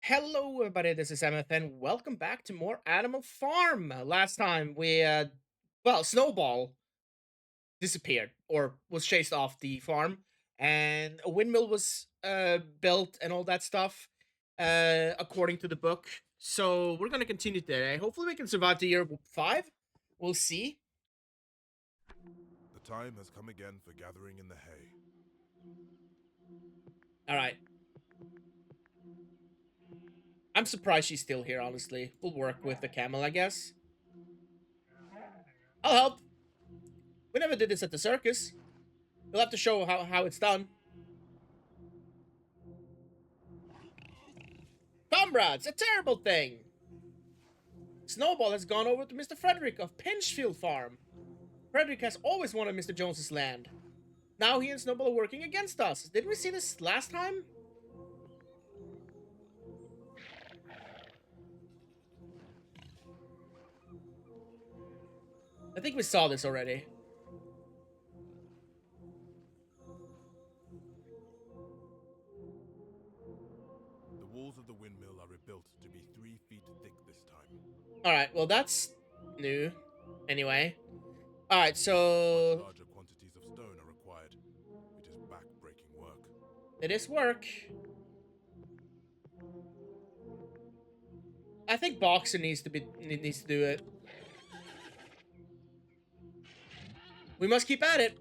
Hello, everybody. This is Emmeth, and welcome back to more Animal Farm. Last time Snowball disappeared or was chased off the farm, and a windmill was built and all that stuff, according to the book. So we're gonna continue today. Hopefully, we can survive to year 5. We'll see. The time has come again for gathering in the hay. All right. I'm surprised she's still here. Honestly, we'll work with the camel, I guess. I'll help. We never did this at the circus. We'll have to show how it's done. Comrades, a terrible thing! Snowball has gone over to Mr. Frederick of Pinchfield Farm. Frederick has always wanted Mr. Jones's land. Now he and Snowball are working against us. Didn't we see this last time? I think we saw this already. The walls of the windmill are rebuilt to be 3 feet thick this time. Alright, well that's new. Anyway. Alright, Much so larger quantities of stone are required. It is back-breaking work. it is work. I think Boxer needs to do it. We must keep at it.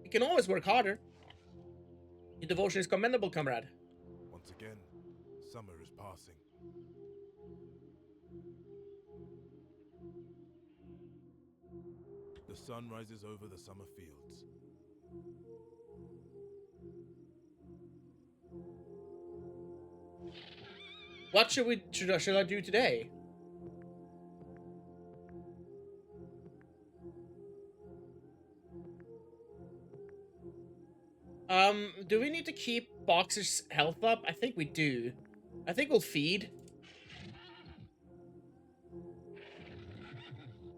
We can always work harder. Your devotion is commendable, comrade. Once again, summer is passing. The sun rises over the summer fields. What should I do today? Do we need to keep Boxer's health up? I think we do. I think we'll feed.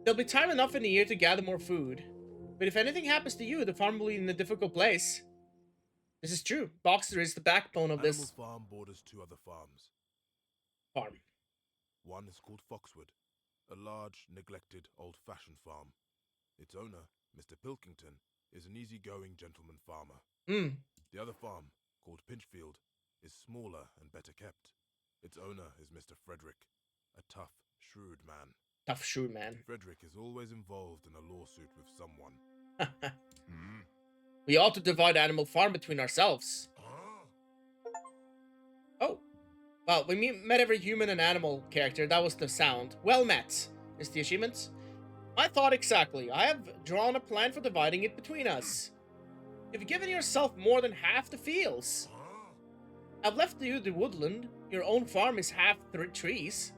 There'll be time enough in the year to gather more food. But if anything happens to you, the farm will be in a difficult place. This is true. Boxer is the backbone of Animal this Farm borders two other farms. farm. One is called Foxwood, a large, neglected, old-fashioned farm. Its owner, Mr. Pilkington, is an easygoing gentleman farmer. Hmm. The other farm, called Pinchfield, is smaller and better kept. Its owner is Mr. Frederick, a tough, shrewd man. Tough shoe, man. Frederick is always involved in a lawsuit with someone. We ought to divide Animal Farm between ourselves. Oh. Well, we met every human and animal character. That was the sound. Well met is the achievement. I thought exactly. I have drawn a plan for dividing it between us. You've given yourself more than half the fields. I've left you the woodland. Your own farm is half trees.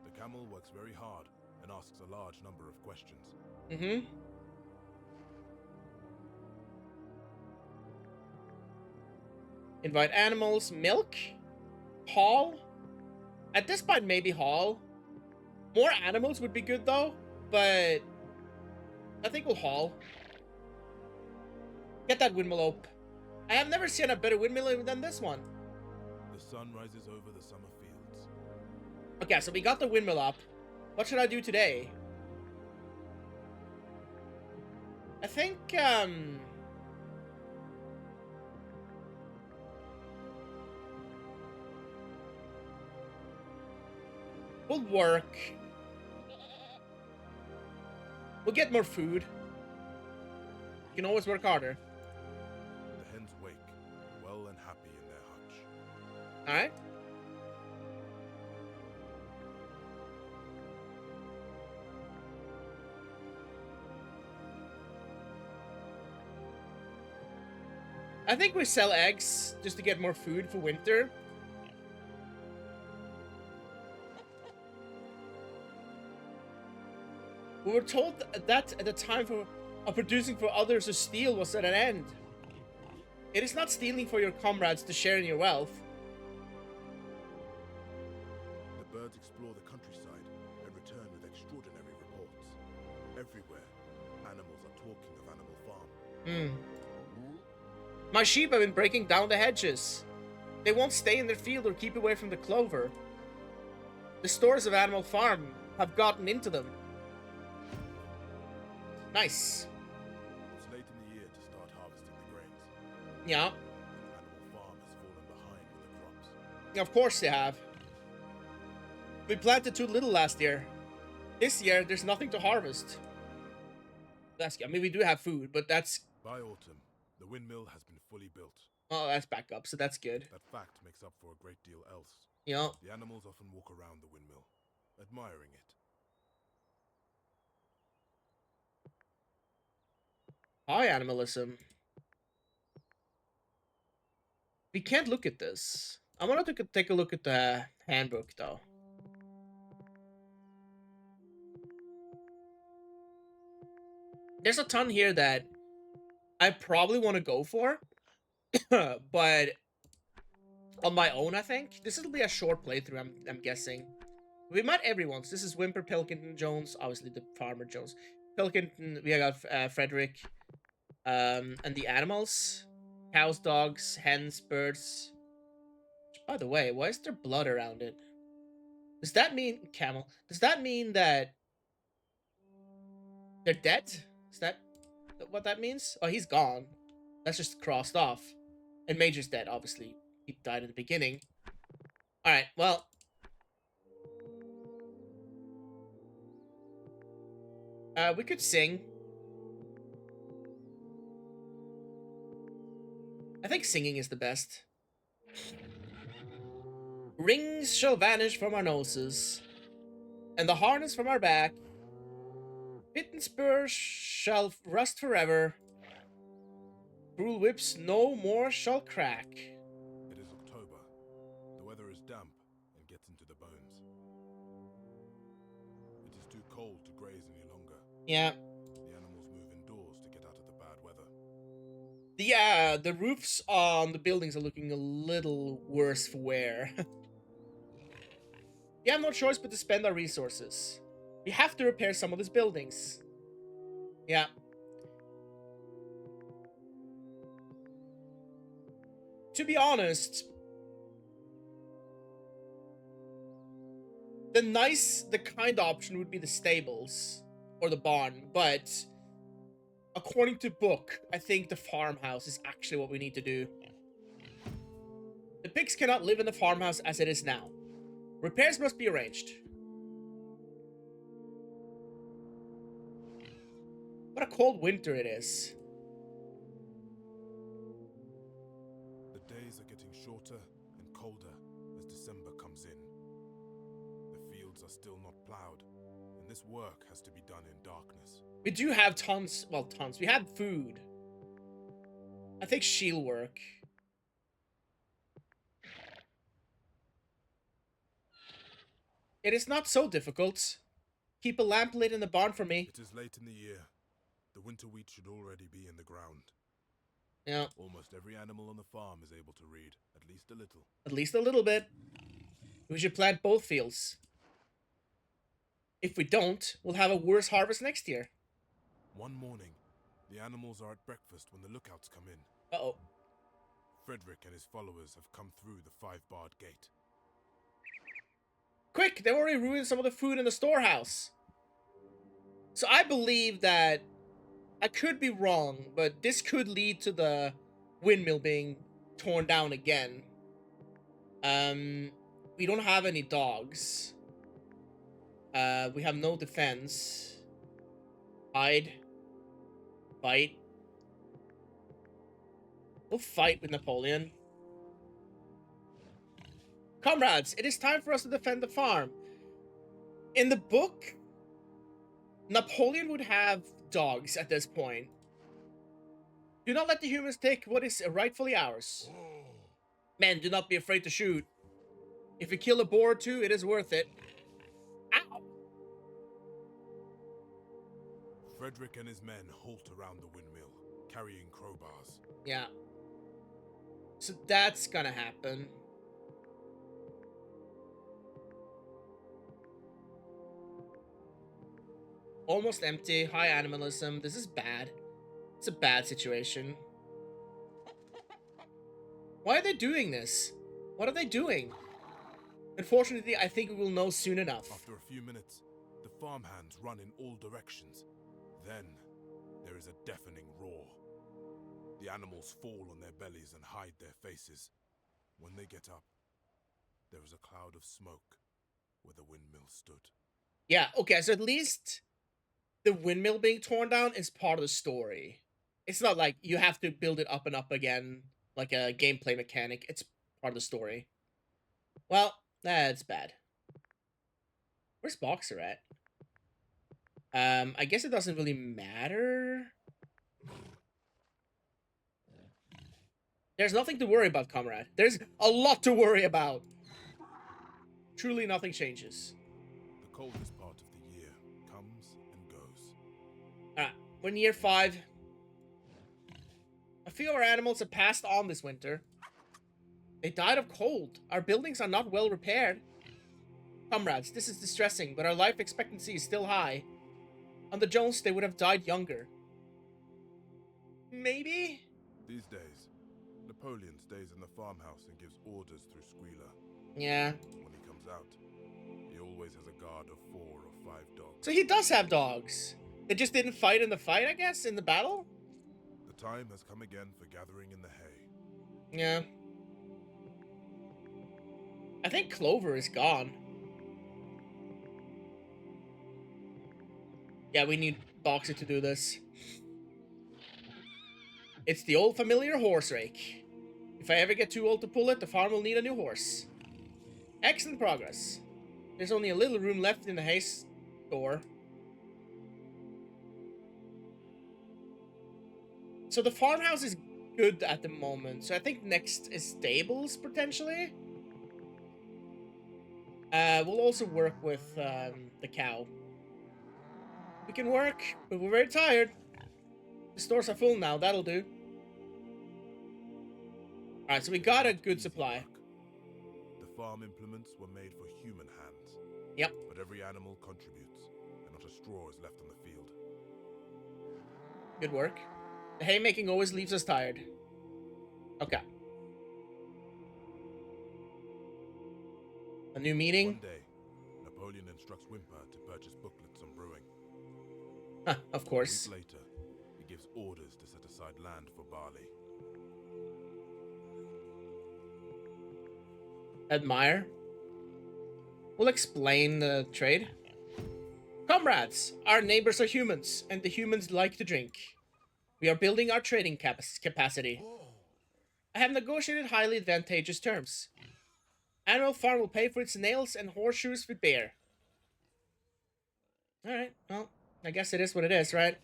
The camel works very hard and asks a large number of questions. Mm-hmm. Invite animals. Milk? Haul? At this point, maybe haul. More animals would be good, though. But I think we'll haul. Get that windmill up. I have never seen a better windmill than this one. The sun rises over the summer fields. Okay, so we got the windmill up. What should I do today? I think, we'll work. We'll get more food. You can always work harder. The hens wake, well and happy in their hutch. Alright? I think we sell eggs just to get more food for winter. We were told that at the time of producing for others to steal was at an end. It is not stealing for your comrades to share in your wealth. The birds explore the countryside and return with extraordinary reports. Everywhere, animals are talking of Animal Farm. My sheep have been breaking down the hedges. They won't stay in their field or keep away from the clover. The stores of Animal Farm have gotten into them. Nice. It's late in the year to start harvesting the grains. Yeah. Animal Farm has fallen behind with the crops. Of course they have. We planted too little last year. This year, there's nothing to harvest. I mean, we do have food, but that's... By autumn, the windmill has been fully built. Oh, that's back up, so that's good. That fact makes up for a great deal else. Yeah. The animals often walk around the windmill, admiring it. Hi, animalism. We can't look at this. I want to take a look at the handbook, though. There's a ton here that I probably want to go for, but on my own, I think this will be a short playthrough. I'm guessing. We met everyone's. This is Wimper, Pilkington, Jones, obviously the farmer Jones. Pilkington, we got Frederick, and the animals: cows, dogs, hens, birds. By the way, why is there blood around it? Does that mean camel? Does that mean that they're dead? Is that what that means? Oh, he's gone. That's just crossed off. And Major's dead, obviously. He died at the beginning. Alright, well. We could sing. I think singing is the best. Rings shall vanish from our noses, and the harness from our back. Bit and spurs shall rust forever. Cruel whips no more shall crack. It is October. The weather is damp and gets into the bones. It is too cold to graze any longer. Yeah. The animals move indoors to get out of the bad weather. The roofs on the buildings are looking a little worse for wear. We have no choice but to spend our resources. We have to repair some of these buildings. Yeah. To be honest, the kind option would be the stables or the barn, but according to book, I think the farmhouse is actually what we need to do. The pigs cannot live in the farmhouse as it is now. Repairs must be arranged. What a cold winter it is. The days are getting shorter and colder as December comes in. The fields are still not plowed, and this work has to be done in darkness. We do have tons. Well, tons. We have food. I think she'll work. It is not so difficult. Keep a lamp lit in the barn for me. It is late in the year. The winter wheat should already be in the ground. Yeah. Almost every animal on the farm is able to read, at least a little. At least a little bit. We should plant both fields. If we don't, we'll have a worse harvest next year. One morning, the animals are at breakfast when the lookouts come in. Uh-oh. Frederick and his followers have come through the 5-barred gate. Quick! They've already ruined some of the food in the storehouse. So I believe that... I could be wrong, but this could lead to the windmill being torn down again. We don't have any dogs. We have no defense. Hide. Fight. We'll fight with Napoleon. Comrades, it is time for us to defend the farm. In the book, Napoleon would have dogs at this point. Do not let the humans take what is rightfully ours. Men, do not be afraid to shoot. If you kill a boar or two, it is worth it. Ow! Frederick and his men halt around the windmill, carrying crowbars. Yeah. So that's gonna happen. Almost empty. High animalism. This is bad. It's a bad situation. Why are they doing this? What are they doing? Unfortunately, I think we will know soon enough. After a few minutes, the farmhands run in all directions. Then, there is a deafening roar. The animals fall on their bellies and hide their faces. When they get up, there is a cloud of smoke where the windmill stood. Yeah, okay, so at least the windmill being torn down is part of the story. It's not like you have to build it up and up again, like a gameplay mechanic. It's part of the story. Well, that's bad. Where's Boxer at? I guess it doesn't really matter. There's nothing to worry about, comrade. There's a lot to worry about. Truly nothing changes. The coldest part of the year comes and goes. Alright, we're in year 5. A few of our animals have passed on this winter. They died of cold. Our buildings are not well repaired. Comrades, this is distressing, but our life expectancy is still high. Under Jones, they would have died younger. Maybe? These days, Napoleon stays in the farmhouse and gives orders through Squealer. Yeah. When he comes out, he always has a guard of 4 or 5 dogs. So he does have dogs. They just didn't fight in the fight, I guess, in the battle? The time has come again for gathering in the hay. Yeah. I think Clover is gone. Yeah, we need Boxer to do this. It's the old familiar horse rake. If I ever get too old to pull it, the farm will need a new horse. Excellent progress. There's only a little room left in the hay store. So the farmhouse is good at the moment. So I think next is stables, potentially. We'll also work with the cow. We can work, but we're very tired. The stores are full now, that'll do. Alright, so we got a good supply. The farm implements were made for human hands. Yep. But every animal contributes, and not a straw is left on the field. Good work. The haymaking always leaves us tired. Okay. A new meeting? One day, Napoleon instructs Whymper to purchase booklets on brewing. Huh, of course. A week later, he gives orders to set aside land for barley. Admire. We'll explain the trade. Comrades, our neighbors are humans, and the humans like to drink. We are building our trading capacity. I have negotiated highly advantageous terms. Animal Farm will pay for its nails and horseshoes with beer. Alright, well, I guess it is what it is, right?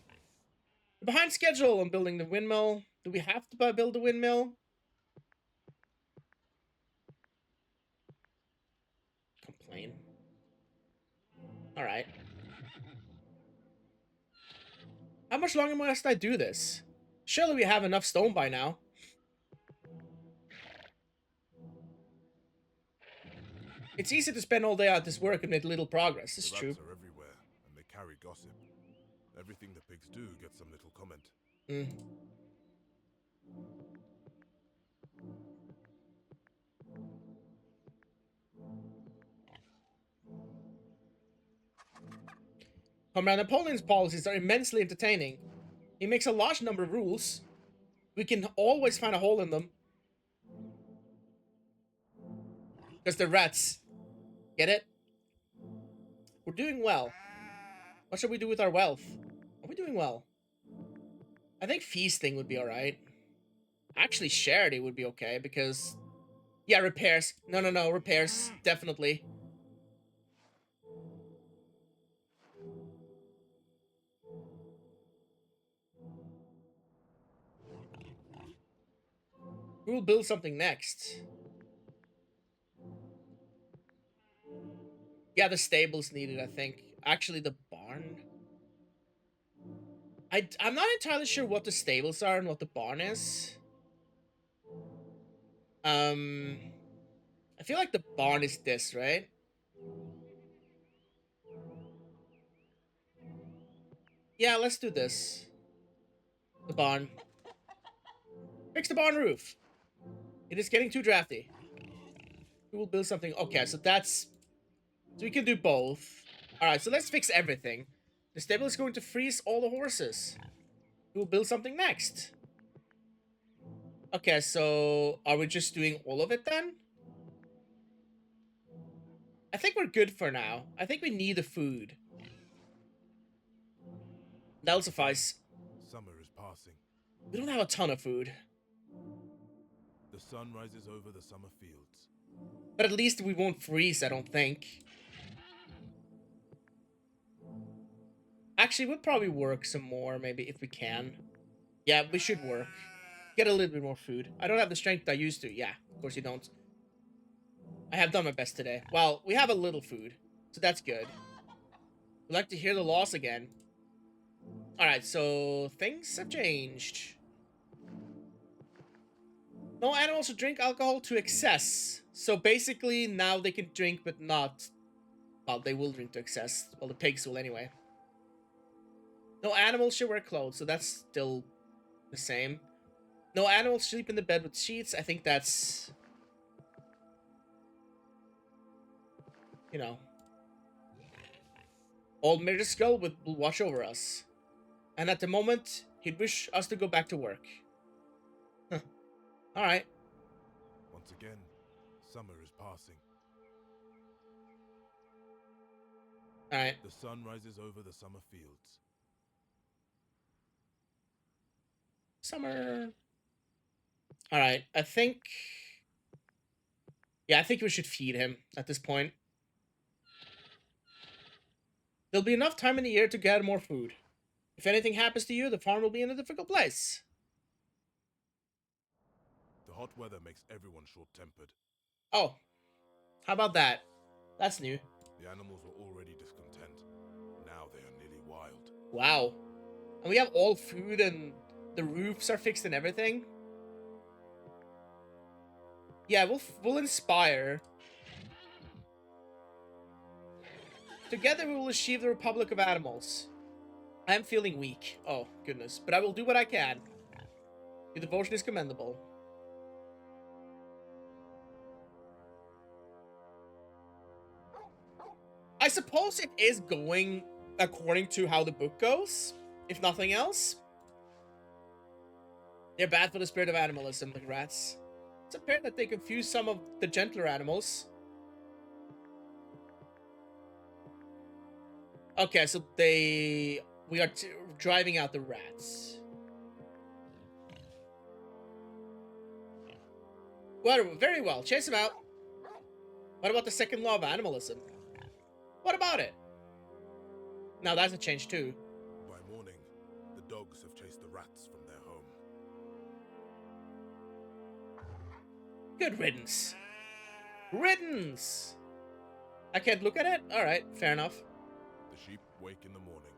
We're behind schedule on building the windmill. Do we have to build the windmill? Complain. Alright. How much longer must I do this? Surely we have enough stone by now. It's easy to spend all day at this work and make little progress. It's true. Rats are everywhere, and they carry gossip. Everything the pigs do gets some little comment. Comrade Napoleon's policies are immensely entertaining. He makes a large number of rules. We can always find a hole in them. Because they're rats. Get it? We're doing well. What should we do with our wealth? Are we doing well? I think feasting would be alright. Actually, charity would be okay, because... Yeah, repairs. No, repairs. Definitely. Who will build something next? Yeah, the stable's needed, I think. Actually, the barn. I'm not entirely sure what the stables are and what the barn is. I feel like the barn is this, right? Yeah, let's do this. The barn. Fix the barn roof. It is getting too drafty. We will build something. Okay, so that's... So we can do both. Alright, so let's fix everything. The stable is going to freeze all the horses. We will build something next. Okay, so are we just doing all of it then? I think we're good for now. I think we need the food. That'll suffice. Summer is passing. We don't have a ton of food. The sun rises over the summer fields. But at least we won't freeze, I don't think. Actually, we'll probably work some more, maybe, if we can. Yeah, we should work. Get a little bit more food. I don't have the strength I used to. Yeah, of course you don't. I have done my best today. Well, we have a little food, so that's good. We'd like to hear the laws again. Alright, so things have changed. No animals should drink alcohol to excess. So basically, now they can drink, but not... Well, they will drink to excess. Well, the pigs will anyway. No animals should wear clothes, so that's still the same. No animals sleep in the bed with sheets. I think that's... You know. Old Major Skull will watch over us. And at the moment, he'd wish us to go back to work. Huh. Alright. Once again, summer is passing. Alright. The sun rises over the summer fields. Summer. Alright, I think... Yeah, I think we should feed him at this point. There'll be enough time in the year to gather more food. If anything happens to you, the farm will be in a difficult place. The hot weather makes everyone short-tempered. Oh, how about that? That's new. The animals were already discontent. Now they are nearly wild. Wow. And we have all food and the roofs are fixed and everything. Yeah, we'll inspire. Together we will achieve the Republic of Animals. I am feeling weak. Oh, goodness. But I will do what I can. Your devotion is commendable. I suppose it is going according to how the book goes, if nothing else. They're bad for the spirit of animalism, the rats. It's apparent that they confuse some of the gentler animals. Okay, so we are driving out the rats. Well, very well. Chase them out. What about the second law of animalism? What about it? Now that's a change too. By morning, the dogs have chased the rats from their home. Good riddance. Riddance! I can't look at it? Alright, fair enough. The sheep wake in the morning.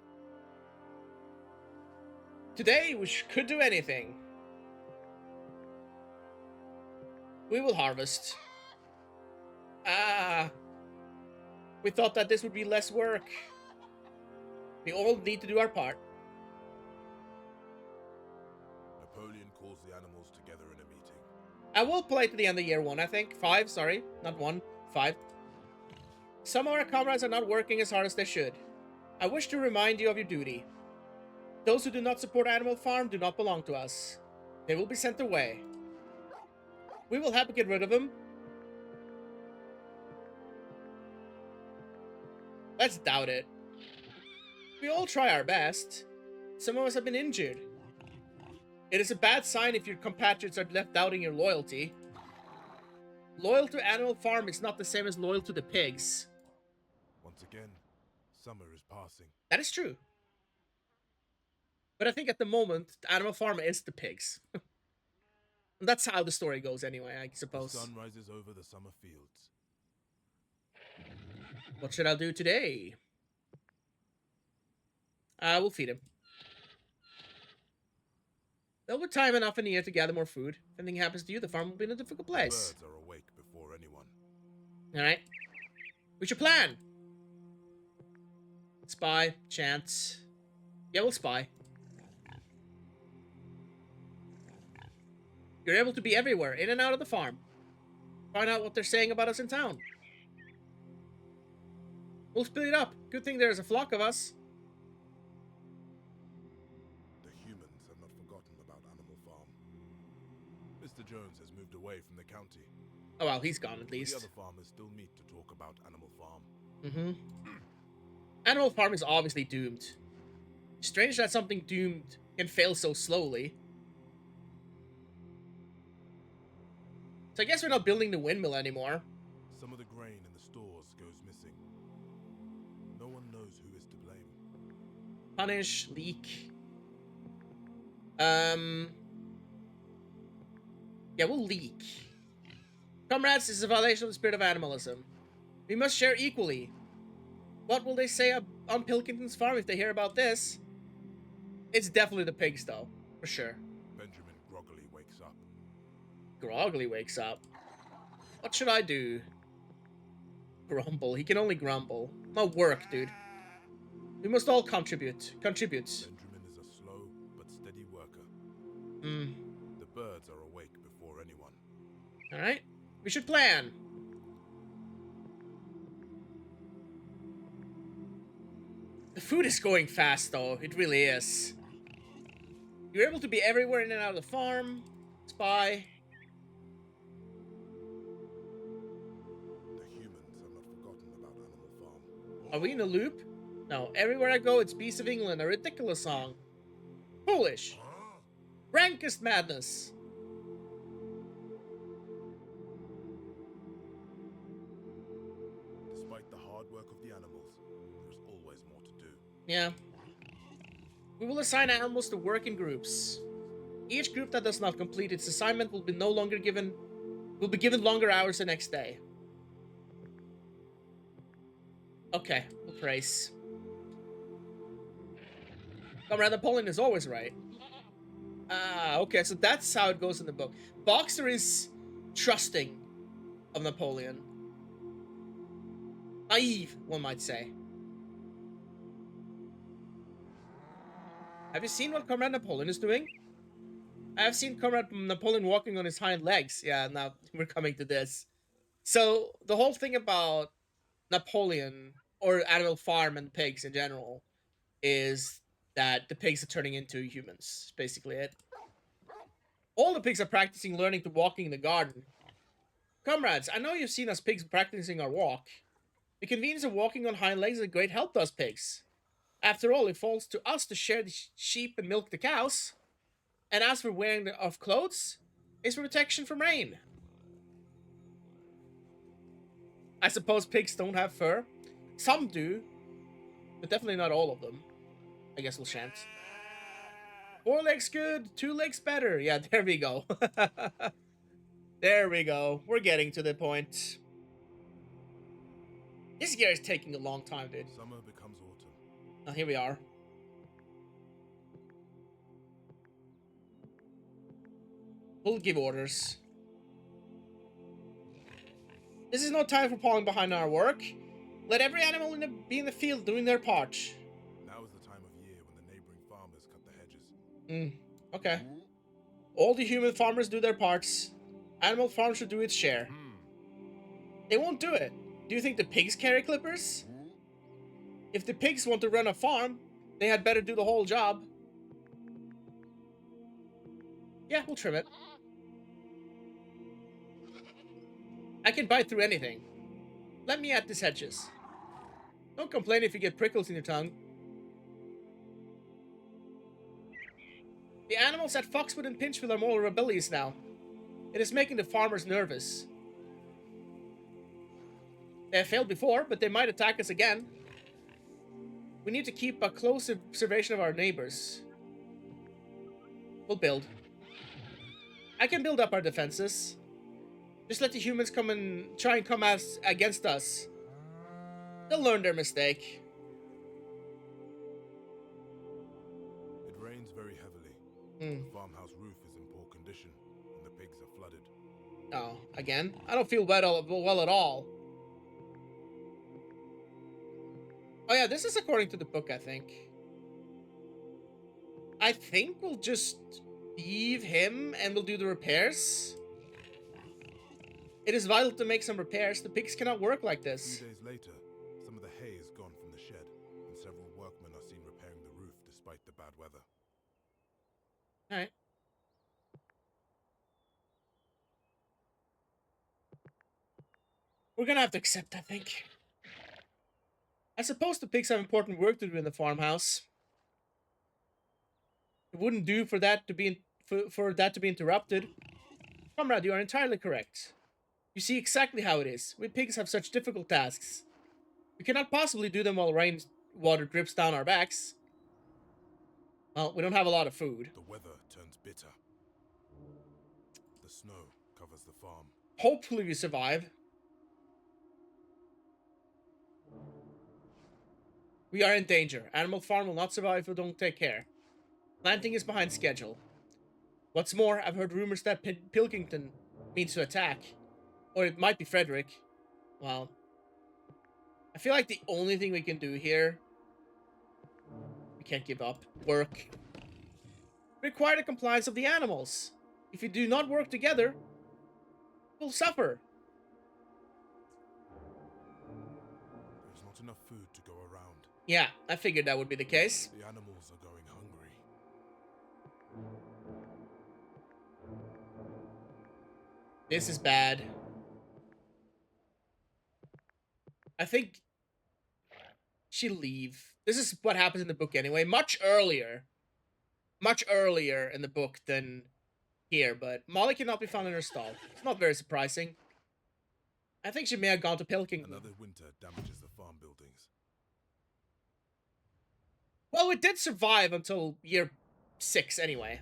Today, we could do anything. We will harvest. Ah. We thought that this would be less work. We all need to do our part. Napoleon calls the animals together in a meeting. I will play to the end of year 1, I think. 5, sorry. Not 1. 5. Some of our comrades are not working as hard as they should. I wish to remind you of your duty. Those who do not support Animal Farm do not belong to us. They will be sent away. We will have to get rid of them. Let's doubt it. We all try our best. Some of us have been injured. It is a bad sign if your compatriots are left doubting your loyalty. Loyal to Animal Farm is not the same as loyal to the pigs. Once again, summer is passing. That is true. But I think at the moment, the Animal Farm is the pigs. And that's how the story goes anyway, I suppose. The sun rises over the summer fields. What should I do today? We'll feed him. There'll be time enough in the year to gather more food. If anything happens to you, the farm will be in a difficult place. Birds are awake before anyone. Alright. We should plan. Spy. Chance. Yeah, we'll spy. You're able to be everywhere, in and out of the farm. Find out what they're saying about us in town. We'll split it up. Good thing there's a flock of us. The humans have not forgotten about Animal Farm. Mr. Jones has moved away from the county. Oh well, he's gone at The least. other farmers still meet to talk about Animal Farm. Mm-hmm. Animal Farm is obviously doomed. Strange that something doomed can fail so slowly. So I guess we're not building the windmill anymore. Some of the grain in the stores goes missing. No one knows who is to blame. Punish, leak. Yeah, we'll leak. Comrades, this is a violation of the spirit of animalism. We must share equally. What will they say on Pilkington's farm if they hear about this? It's definitely the pigs, though. For sure. Benjamin groggily wakes up. Groggily wakes up. What should I do? Grumble. He can only grumble. No work, dude. We must all contribute. Benjamin is a slow but steady worker. The birds are awake before anyone. Alright. We should plan. The food is going fast, though. It really is. You're able to be everywhere in and out of the farm. Spy. The humans have not forgotten about Animal Farm. Are we in a loop? No. Everywhere I go, it's Beast of England, a ridiculous song. Foolish. Rankest madness. Despite the hard work of the animals, there's always more to do. Yeah. We will assign animals to work in groups. Each group that does not complete its assignment will be given longer hours the next day. Okay, we'll trace. Comrade Napoleon is always right. Ah, okay, so that's how it goes in the book. Boxer is trusting of Napoleon. Naive, one might say. Have you seen what Comrade Napoleon is doing? I have seen Comrade Napoleon walking on his hind legs. Yeah, now we're coming to this. So, the whole thing about Napoleon, or Animal Farm and pigs in general, is that the pigs are turning into humans. Basically it. All the pigs are practicing learning to walking in the garden. Comrades, I know you've seen us pigs practicing our walk. The convenience of walking on hind legs is a great help to us pigs. After all, it falls to us to share the sheep and milk the cows. And as for wearing of clothes, it's for protection from rain. I suppose pigs don't have fur. Some do, but definitely not all of them. I guess we'll shan't. 4 legs good, 2 legs better. Yeah, there we go. There we go. We're getting to the point. This year is taking a long time, dude. Summer becomes autumn. Oh, here we are. We'll give orders. This is no time for falling behind our work. Let every animal be in the field doing their part. Now is the time of year when the neighboring farmers cut the hedges. Okay. All the human farmers do their parts. Animal Farm should do its share. They won't do it. Do you think the pigs carry clippers? If the pigs want to run a farm, they had better do the whole job. Yeah, we'll trim it. I can bite through anything. Let me at these hedges. Don't complain if you get prickles in your tongue. The animals at Foxwood and Pinchville are more rebellious now. It is making the farmers nervous. They have failed before, but they might attack us again. We need to keep a close observation of our neighbors. We'll build. I can build up our defenses. Just let the humans come and try and come against us. They'll learn their mistake. It rains very heavily. The farmhouse roof is in poor condition, and the pigs are flooded. Oh, again? I don't feel well at all. Oh yeah, this is according to the book, I think. I think we'll just Leave him and we'll do the repairs. It is vital to make some repairs. The pigs cannot work like A this. few days later, some of the hay is gone from the shed, and several workmen are seen repairing the roof despite the bad weather. Alright. We're gonna have to accept, I think. I suppose the pigs have important work to do in the farmhouse. It wouldn't do for that to be for that to be interrupted. Comrade, you are entirely correct. You see exactly how it is. We pigs have such difficult tasks. We cannot possibly do them while rainwater drips down our backs. Well, we don't have a lot of food. The weather turns bitter. The snow covers the farm. Hopefully we survive. We are in danger. Animal Farm will not survive if we don't take care. Planting is behind schedule. What's more, I've heard rumors that Pilkington means to attack. Or it might be Frederick. Well, I feel like the only thing we can do here... We can't give up. Work. Require the compliance of the animals. If you do not work together, we'll suffer. There's not enough food to go around. Yeah, I figured that would be the case. The animals are going hungry. This is bad. I think she'll leave. This is what happens in the book anyway. Much earlier in the book than here, but Molly cannot be found in her stall. It's not very surprising. I think she may have gone to Pilkington. Another winter damages the farm buildings. Well, it did survive until year 6 anyway.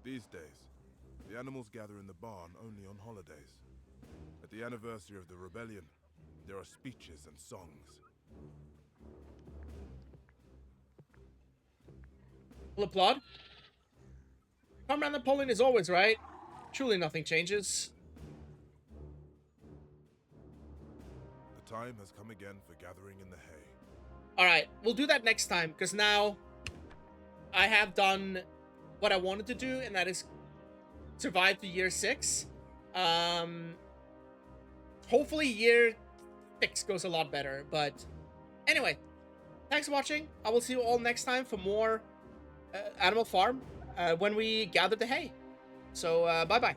These days, the animals gather in the barn only on holidays. At the anniversary of the rebellion, there are speeches and songs. We'll applaud. Comrade Napoleon is always right. Truly nothing changes. The time has come again for gathering in the hay. Alright, we'll do that next time, because now I have done what I wanted to do, and that is survive to year 6. Hopefully year 6 goes a lot better, but anyway, thanks for watching. I will see you all next time for more Animal Farm when we gather the hay. So, bye-bye.